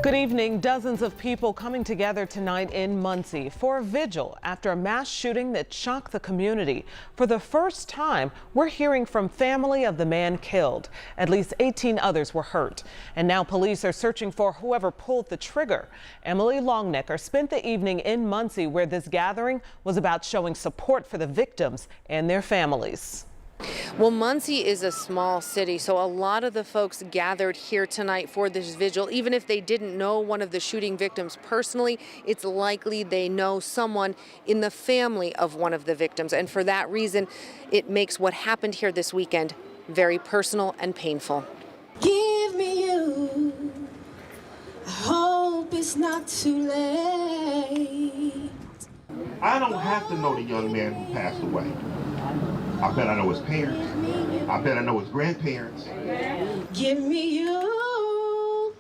Good evening. Dozens of people coming together tonight in Muncie for a vigil after a mass shooting that shocked the community. For the first time, we're hearing from family of the man killed. At least 18 others were hurt. And now police are searching for whoever pulled the trigger. Emily Longnecker spent the evening in Muncie, where this gathering was about showing support for the victims and their families. Well, Muncie is a small city, so a lot of the folks gathered here tonight for this vigil, even if they didn't know one of the shooting victims personally, it's likely they know someone in the family of one of the victims. And for that reason, it makes what happened here this weekend very personal and painful. Give me you. I hope it's not too late. I don't have to know the young man who passed away. I bet I know his parents. I bet I know his grandparents. Give me you.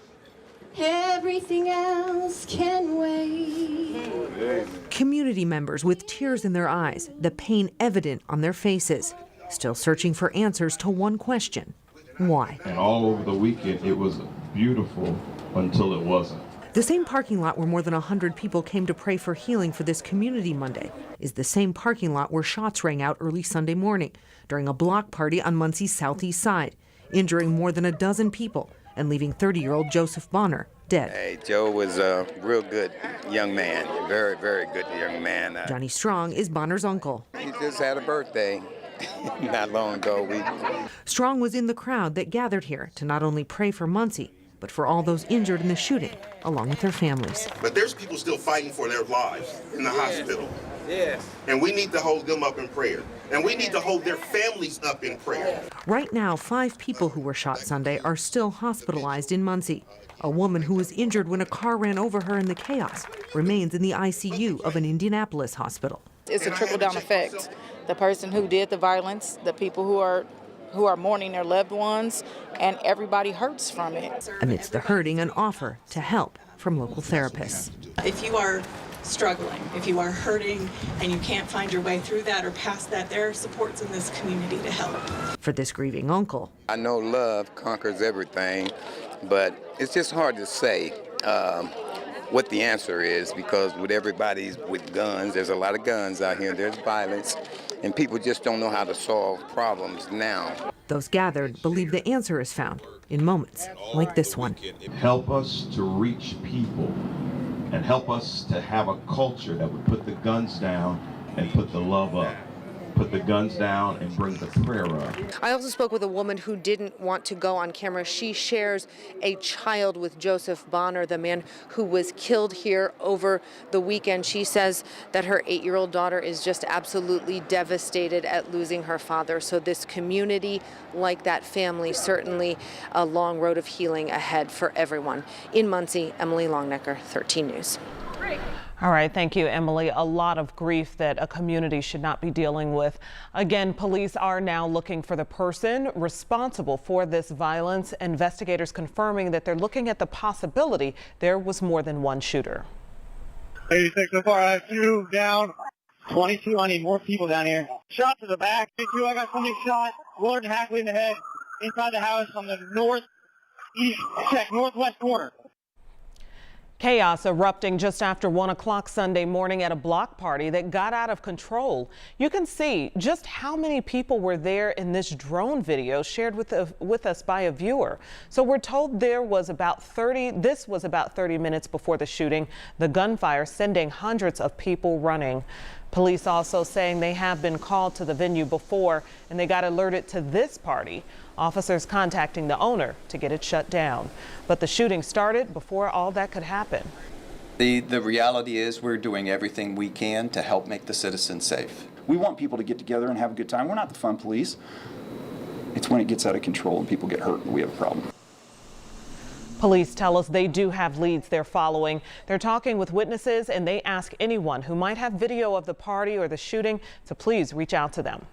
Everything else can wait. Community members with tears in their eyes, the pain evident on their faces, still searching for answers to one question: why? And all over the weekend, it was beautiful until it wasn't. The same parking lot where more than 100 people came to pray for healing for this community Monday is the same parking lot where shots rang out early Sunday morning during a block party on Muncie's southeast side, injuring more than a dozen people and leaving 30-year-old Joseph Bonner dead. Hey, Joe was a real good young man, very, very good young man. Johnny Strong is Bonner's uncle. He just had a birthday not long ago. Strong was in the crowd that gathered here to not only pray for Muncie, but for all those injured in the shooting, along with their families. But there's people still fighting for their lives in the hospital. Yes. And we need to hold them up in prayer. And we need to hold their families up in prayer. Right now, 5 people who were shot Sunday are still hospitalized in Muncie. A woman who was injured when a car ran over her in the chaos remains in the ICU of an Indianapolis hospital. It's a trickle-down effect. The person who did the violence, the people who are mourning their loved ones, and everybody hurts from it. Amidst the hurting, an offer to help from local therapists. If you are struggling, if you are hurting and you can't find your way through that or past that, there are supports in this community to help. For this grieving uncle, I know love conquers everything, but it's just hard to say what the answer is, because with everybody's with guns, there's a lot of guns out here, there's violence, and people just don't know how to solve problems now. Those gathered believe the answer is found in moments like this one. Help us to reach people and help us to have a culture that would put the guns down and put the love up. Put the guns down and bring the prayer up. I also spoke with a woman who didn't want to go on camera. She shares a child with Joseph Bonner, the man who was killed here over the weekend. She says that her 8-year-old daughter is just absolutely devastated at losing her father. So this community, like that family, certainly a long road of healing ahead for everyone. In Muncie, Emily Longnecker, 13 News. Great. All right, thank you, Emily. A lot of grief that a community should not be dealing with. Again, police are now looking for the person responsible for this violence. Investigators confirming that they're looking at the possibility there was more than one shooter. 86 so far, I have 2 down. 22, I need more people down here. Shot to the back. 52, I got somebody shot. Willard and Hackley in the head. Inside the house on the northwest corner. Chaos erupting just after 1 o'clock Sunday morning at a block party that got out of control. You can see just how many people were there in this drone video shared with us by a viewer. So we're told this was about 30 minutes before the shooting, the gunfire sending hundreds of people running. Police also saying they have been called to the venue before and they got alerted to this party. Officers contacting the owner to get it shut down. But the shooting started before all that could happen. The reality is we're doing everything we can to help make the citizens safe. We want people to get together and have a good time. We're not the fun police. It's when it gets out of control and people get hurt that we have a problem. Police tell us they do have leads they're following. They're talking with witnesses and they ask anyone who might have video of the party or the shooting to please reach out to them.